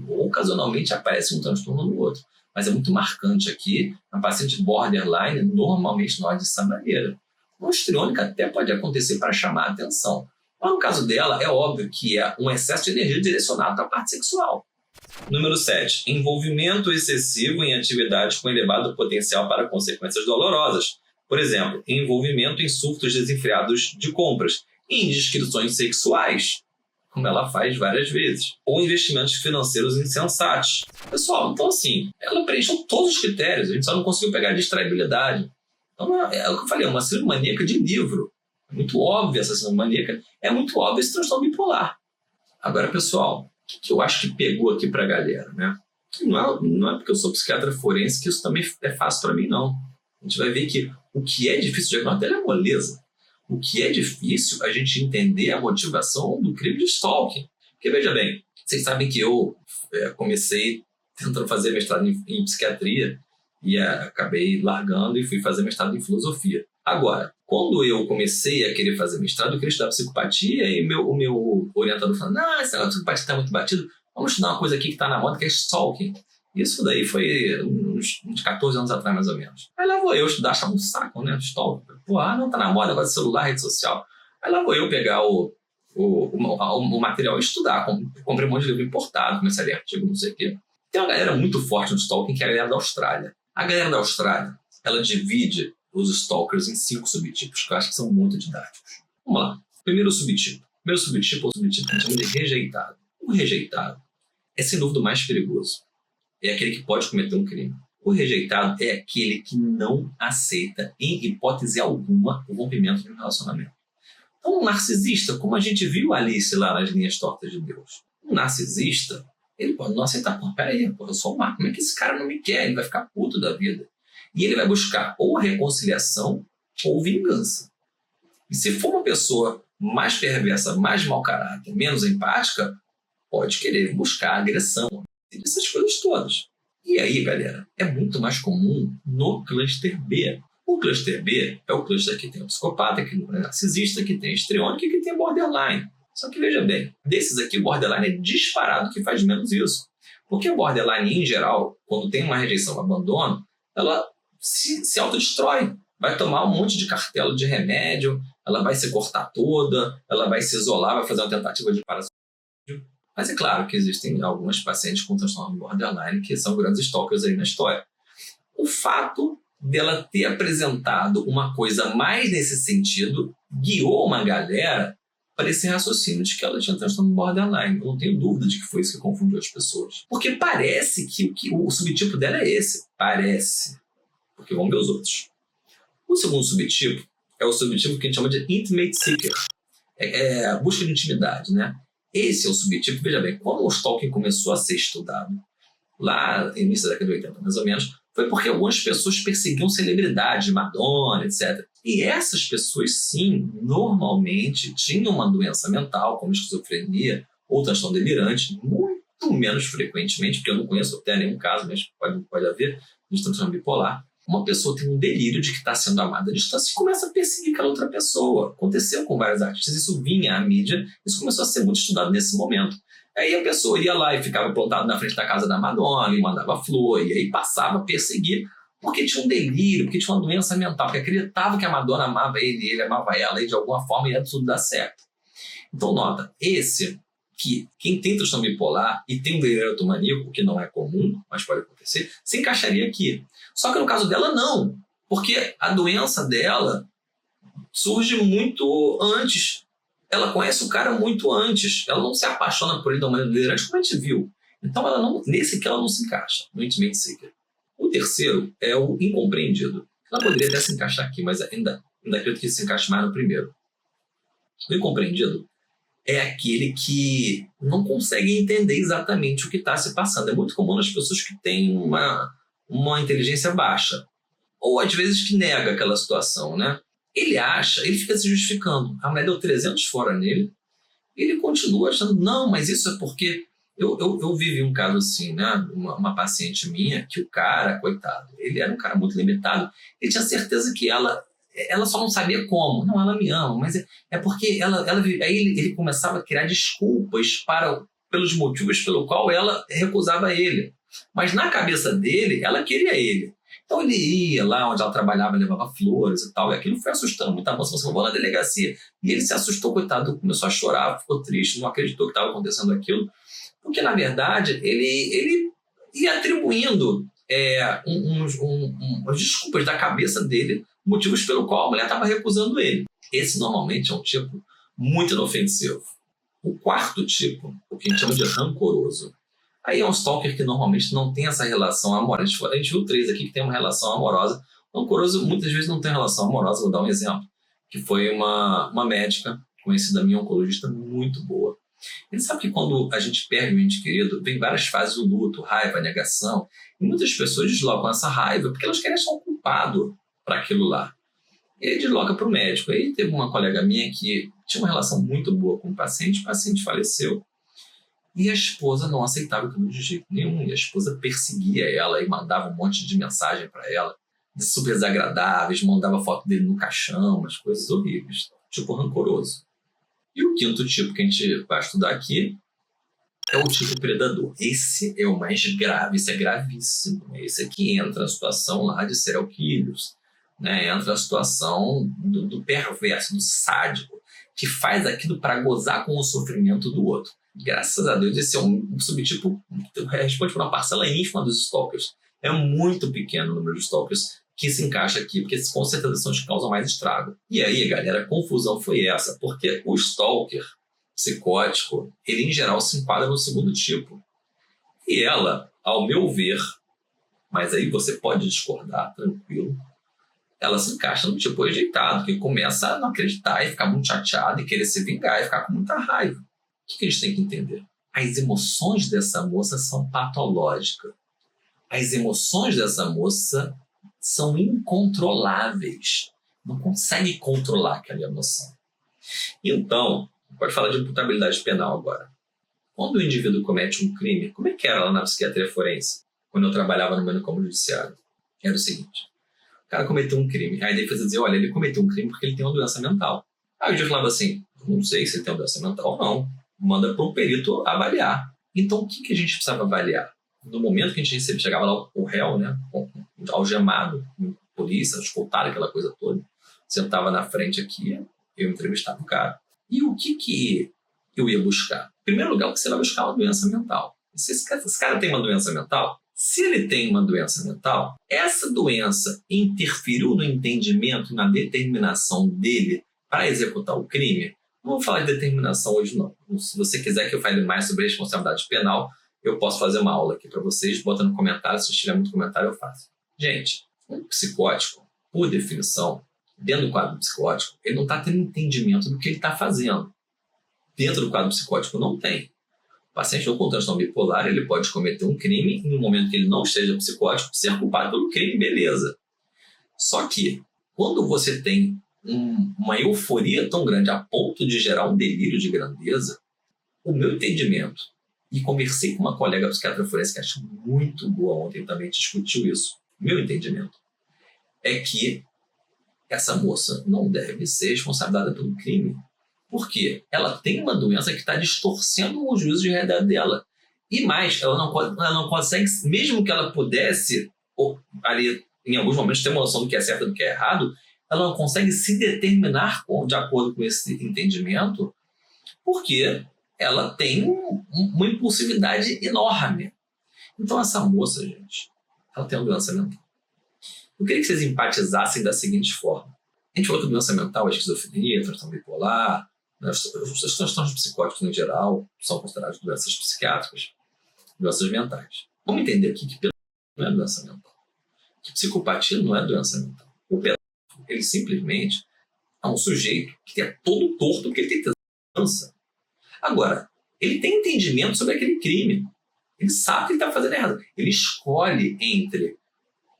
Ocasionalmente aparece um transtorno no outro. Mas é muito marcante aqui. Na paciente borderline, normalmente não é dessa maneira. Uma histriônica até pode acontecer para chamar a atenção. Mas no caso dela, é óbvio que é um excesso de energia direcionado para a parte sexual. Número 7. Envolvimento excessivo em atividades com elevado potencial para consequências dolorosas. Por exemplo, envolvimento em surtos desenfreados de compras, indiscrições sexuais, como ela faz várias vezes, ou investimentos financeiros insensatos. Pessoal, então assim, ela preencheu todos os critérios, a gente só não conseguiu pegar a distraibilidade. Então, é o que eu falei, é uma síndrome maníaca de livro. É muito óbvio essa síndrome maníaca, é muito óbvio esse transtorno bipolar. Agora, pessoal, o que eu acho que pegou aqui pra galera, né? Não é porque eu sou psiquiatra forense que isso também é fácil para mim, não. A gente vai ver que o que é difícil de diagnosticar é moleza. O que é difícil a gente entender a motivação do crime de stalking. Porque, veja bem, vocês sabem que eu comecei tentando fazer mestrado em psiquiatria e acabei largando e fui fazer mestrado em filosofia. Agora, quando eu comecei a querer fazer mestrado, eu queria estudar psicopatia e o meu orientador falou, não, esse negócio de psicopatia está muito batido, vamos estudar uma coisa aqui que está na moda, que é stalking. Isso daí foi uns 14 anos atrás, mais ou menos. Aí lá vou eu estudar, achava um saco, né? Stalking. Pô, não tá na moda agora celular, rede social. Aí lá vou eu pegar o material e estudar. Comprei um monte de livro importado, comecei a ler artigo, não sei o quê. Tem uma galera muito forte no stalking, que é a galera da Austrália. A galera da Austrália, ela divide os stalkers em 5 subtipos, que eu acho que são muito didáticos. Vamos lá. Primeiro subtipo. Primeiro subtipo é o subtipo que a gente chama de rejeitado. O rejeitado é, sem dúvida, o mais perigoso. É aquele que pode cometer um crime. O rejeitado é aquele que não aceita, em hipótese alguma, o rompimento de um relacionamento. Então, um narcisista, como a gente viu Alice lá nas Linhas Tortas de Deus, um narcisista, ele pode não aceitar. Pô, peraí, eu sou o Marco, como é que esse cara não me quer? Ele vai ficar puto da vida. E ele vai buscar ou reconciliação ou vingança. E se for uma pessoa mais perversa, mais mau caráter, menos empática, pode querer buscar agressão, essas coisas todas. E aí, galera, é muito mais comum no cluster B. O cluster B é o cluster que tem o psicopata, que é narcisista, que tem histriônico e que tem borderline. Só que veja bem, desses aqui o borderline é disparado que faz menos isso. Porque o borderline, em geral, quando tem uma rejeição, um abandono, ela se autodestrói. Vai tomar um monte de cartela de remédio, ela vai se cortar toda, ela vai se isolar, vai fazer uma tentativa de parasuicídio. Mas é claro que existem algumas pacientes com transtorno borderline que são grandes stalkers aí na história. O fato dela ter apresentado uma coisa mais nesse sentido guiou uma galera para esse raciocínio de que ela tinha transtorno borderline. Eu não tenho dúvida de que foi isso que confundiu as pessoas. Porque parece que o subtipo dela é esse. Parece. Porque vamos ver os outros. O segundo subtipo é o subtipo que a gente chama de intimate seeker. É a busca de intimidade, né? Esse é o subtipo, veja bem, quando o stalking começou a ser estudado, lá no início da década de 80, mais ou menos, foi porque algumas pessoas perseguiam celebridades, Madonna, etc. E essas pessoas, sim, normalmente tinham uma doença mental, como esquizofrenia ou transtorno delirante, muito menos frequentemente, porque eu não conheço até nenhum caso, mas pode haver, de transtorno bipolar. Uma pessoa tem um delírio de que está sendo amada à distância e começa a perseguir aquela outra pessoa. Aconteceu com vários artistas, isso vinha à mídia, isso começou a ser muito estudado nesse momento. Aí a pessoa ia lá e ficava plantada na frente da casa da Madonna e mandava flor, e aí passava a perseguir, porque tinha um delírio, porque tinha uma doença mental, porque acreditava que a Madonna amava ele amava ela, e de alguma forma ia tudo dar certo. Então nota, quem tem transtorno bipolar e tem um delírio maníaco, que não é comum, mas pode acontecer, se encaixaria aqui. Só que no caso dela, não. Porque a doença dela surge muito antes. Ela conhece o cara muito antes. Ela não se apaixona por ele da maneira delirante, como a gente viu. Então, nesse aqui, ela não se encaixa, no intimate seeker. O terceiro é o incompreendido. Ela poderia até se encaixar aqui, mas ainda acredito que se encaixe mais no primeiro. O incompreendido é aquele que não consegue entender exatamente o que está se passando. É muito comum nas pessoas que têm uma inteligência baixa, ou às vezes que nega aquela situação, né? Ele fica se justificando. A mulher deu 300 fora nele, ele continua achando, não, mas isso é porque... Eu vivi um caso assim, né? Uma paciente minha, que o cara, coitado, ele era um cara muito limitado, ele tinha certeza que ela só não sabia como. Não, ela me ama, mas é porque aí ele começava a criar desculpas pelos motivos pelo qual ela recusava ele. Mas na cabeça dele, ela queria ele. Então ele ia lá onde ela trabalhava, levava flores e tal, e aquilo foi assustando muito a moça. Você levou na delegacia. E ele se assustou, coitado, começou a chorar, ficou triste, não acreditou que estava acontecendo aquilo. Porque, na verdade, ele ia atribuindo umas desculpas da cabeça dele, motivos pelo qual a mulher estava recusando ele. Esse, normalmente, é um tipo muito inofensivo. O quarto tipo, o que a gente chama de rancoroso. Aí é um stalker que normalmente não tem essa relação amorosa. A gente viu 3 aqui que tem uma relação amorosa. O rancoroso muitas vezes não tem relação amorosa. Vou dar um exemplo. Que foi uma médica conhecida minha, oncologista, muito boa. Ele sabe que quando a gente perde um ente querido, vem várias fases do luto, raiva, negação. E muitas pessoas deslocam essa raiva porque elas querem achar um culpado para aquilo lá. E ele desloca para o médico. Aí teve uma colega minha que tinha uma relação muito boa com o paciente faleceu. E a esposa não aceitava aquilo de jeito nenhum. E a esposa perseguia ela e mandava um monte de mensagem para ela, super desagradáveis, mandava foto dele no caixão, umas coisas horríveis, tipo rancoroso. E o quinto tipo que a gente vai estudar aqui é o tipo predador. Esse é o mais grave, esse é gravíssimo. Esse aqui entra a situação lá de serial killers, né? Entra a situação do perverso, do sádico, que faz aquilo para gozar com o sofrimento do outro. Graças a Deus, esse é um subtipo que responde por uma parcela ínfima dos stalkers. É muito pequeno o número de stalkers que se encaixa aqui, porque com certeza são os que causam mais estrago. E aí, galera, a confusão foi essa, porque o stalker, psicótico, ele em geral se enquadra no segundo tipo. E ela, ao meu ver, mas aí você pode discordar, tranquilo, ela se encaixa no tipo rejeitado, que começa a não acreditar e ficar muito chateado e querer se vingar e ficar com muita raiva. O que a gente tem que entender? As emoções dessa moça são patológicas. As emoções dessa moça são incontroláveis. Não consegue controlar aquela emoção. Então, pode falar de imputabilidade penal agora. Quando o indivíduo comete um crime, como é que era lá na psiquiatria forense, quando eu trabalhava no manicômio judiciário? Era o seguinte: o cara cometeu um crime. Aí a defesa dizia, olha, ele cometeu um crime porque ele tem uma doença mental. Aí o juiz falava assim, não sei se ele tem uma doença mental ou não. Manda para um perito avaliar. Então, o que a gente precisava avaliar? No momento que a gente recebia, chegava lá o réu, né, algemado, polícia, escoltado, aquela coisa toda, sentava na frente aqui, eu entrevistava o cara. E o que eu ia buscar? Em primeiro lugar, o que você vai buscar é uma doença mental. Se esse cara tem uma doença mental, se ele tem uma doença mental, essa doença interferiu no entendimento, na determinação dele para executar o crime? Não vou falar de determinação hoje, não. Se você quiser que eu fale mais sobre responsabilidade penal, eu posso fazer uma aula aqui para vocês. Bota no comentário, se tiver muito comentário, eu faço. Gente, um psicótico, por definição, dentro do quadro psicótico, ele não está tendo entendimento do que ele está fazendo. Dentro do quadro psicótico não tem. O paciente com transtorno bipolar, ele pode cometer um crime e no momento que ele não esteja psicótico, ser culpado pelo crime, beleza. Só que, quando você tem uma euforia tão grande a ponto de gerar um delírio de grandeza, o meu entendimento, e conversei com uma colega psiquiatra forense que acho muito boa ontem, também discutiu isso, meu entendimento é que essa moça não deve ser responsabilizada pelo crime. Por quê? Ela tem uma doença que está distorcendo o juízo de realidade dela. E mais, ela não consegue, mesmo que ela pudesse, ou, ali, em alguns momentos, ter uma noção do que é certo e do que é errado, ela não consegue se determinar de acordo com esse entendimento, porque ela tem uma impulsividade enorme. Então, essa moça, gente, ela tem uma doença mental. Eu queria que vocês empatizassem da seguinte forma. A gente falou que a doença mental é esquizofrenia, transtorno bipolar, né, os transtornos psicóticos em geral são considerados doenças psiquiátricas, doenças mentais. Vamos entender aqui que pedófilo não é doença mental. Que psicopatia não é doença mental. O pedófilo, ele simplesmente é um sujeito que é todo torto porque ele tem doença. Agora, ele tem entendimento sobre aquele crime. Ele sabe que ele está fazendo errado. Ele escolhe entre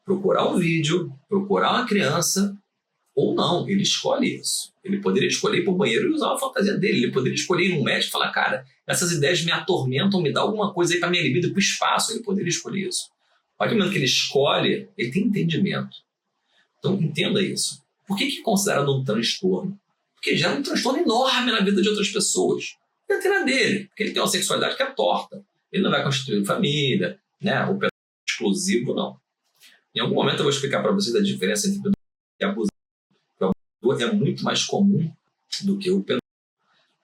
procurar um vídeo, procurar uma criança, ou não. Ele escolhe isso. Ele poderia escolher ir para o banheiro e usar a fantasia dele. Ele poderia escolher ir num médico e falar, cara, essas ideias me atormentam, me dá alguma coisa aí para minha libido, para o espaço. Ele poderia escolher isso. A partir do momento que ele escolhe, ele tem entendimento. Então, entenda isso. Por que é considerado um transtorno? Porque gera um transtorno enorme na vida de outras pessoas. E até na dele, porque ele tem uma sexualidade que é torta. Ele não vai constituir família, né? O pedófilo exclusivo, não. Em algum momento eu vou explicar para vocês a diferença entre pedófilo e abusador. O abusador é muito mais comum do que o pedófilo.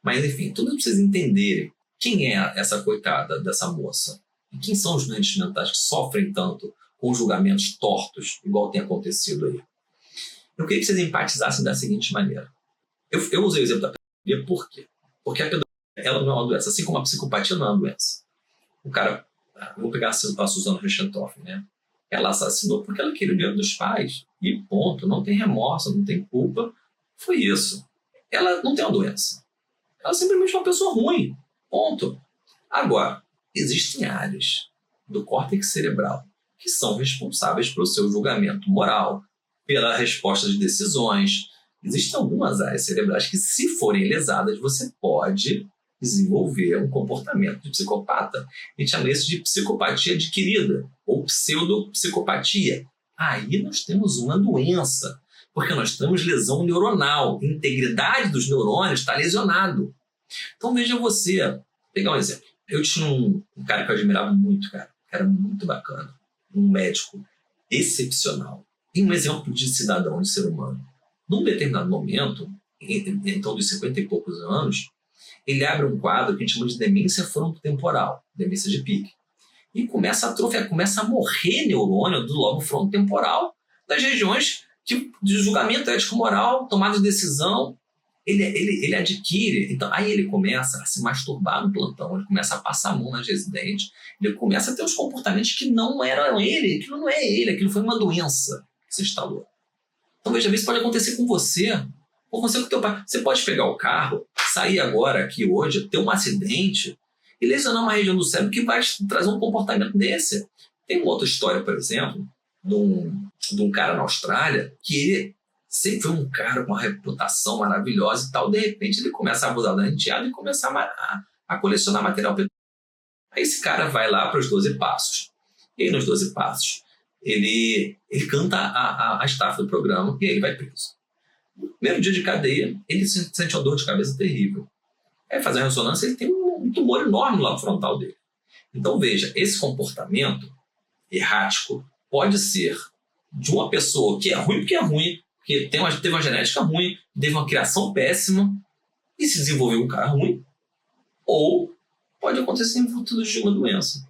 Mas, enfim, tudo para vocês entenderem quem é essa coitada dessa moça. E quem são os doentes mentais que sofrem tanto com julgamentos tortos, igual tem acontecido aí. Eu queria que vocês empatizassem da seguinte maneira. Eu usei o exemplo da pedofilia por quê? Porque a pedofilia ela não é uma doença, assim como a psicopatia não é uma doença. O cara, vou pegar a Suzana Richthofen, né? Ela assassinou porque ela queria o dinheiro dos pais. E ponto, não tem remorso, não tem culpa. Foi isso. Ela não tem uma doença. Ela é simplesmente uma pessoa ruim. Ponto. Agora, existem áreas do córtex cerebral que são responsáveis pelo seu julgamento moral, pela resposta de decisões. Existem algumas áreas cerebrais que, se forem lesadas, você pode desenvolver um comportamento de psicopata. A gente chama isso de psicopatia adquirida ou pseudopsicopatia. Aí nós temos uma doença, porque nós temos lesão neuronal. A integridade dos neurônios está lesionado. Então veja você, vou pegar um exemplo. Eu tinha um cara que eu admirava muito, cara. Um cara muito bacana. Um médico excepcional. E um exemplo de cidadão, de ser humano. Num determinado momento, então dos 50 e poucos anos, ele abre um quadro que a gente chama de demência frontotemporal, demência de Pick. E começa a atrofiar, começa a morrer neurônio do lobo frontotemporal das regiões de julgamento ético-moral, tomada de decisão. ele adquire. Então, aí ele começa a se masturbar no plantão, ele começa a passar a mão nas residentes, ele começa a ter os comportamentos que não eram ele, aquilo não é ele, aquilo foi uma doença que se instalou. Então, veja, isso pode acontecer com você, ou você com o teu pai. Você pode pegar o carro, sair agora aqui hoje, ter um acidente e lesionar uma região do cérebro que vai trazer um comportamento desse. Tem uma outra história, por exemplo, de um cara na Austrália que ele sempre foi um cara com uma reputação maravilhosa e tal. De repente, ele começa a abusar da enteada e começa a colecionar material. Aí esse cara vai lá para os 12 Passos. E aí, nos 12 Passos, ele canta a estafa do programa e aí ele vai preso. No primeiro dia de cadeia, ele sente uma dor de cabeça terrível. Aí faz a ressonância, ele tem um tumor enorme no lado frontal dele. Então veja, esse comportamento errático pode ser de uma pessoa que é ruim porque é ruim, que teve uma genética ruim, teve uma criação péssima e se desenvolveu um cara ruim, ou pode acontecer em virtude de uma doença.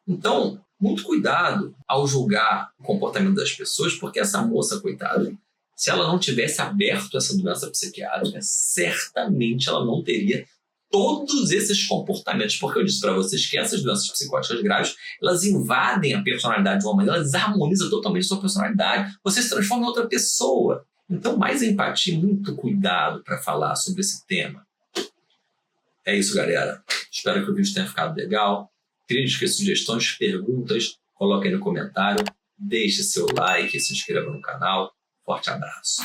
Então, muito cuidado ao julgar o comportamento das pessoas, porque essa moça, coitada, se ela não tivesse aberto essa doença psiquiátrica, certamente ela não teria todos esses comportamentos. Porque eu disse para vocês que essas doenças psicóticas graves, elas invadem a personalidade de uma maneira, elas desarmonizam totalmente a sua personalidade. Você se transforma em outra pessoa. Então, mais empatia e muito cuidado para falar sobre esse tema. É isso, galera. Espero que o vídeo tenha ficado legal. Críticas, sugestões, perguntas, coloque aí no comentário. Deixe seu like, se inscreva no canal. Forte abraço.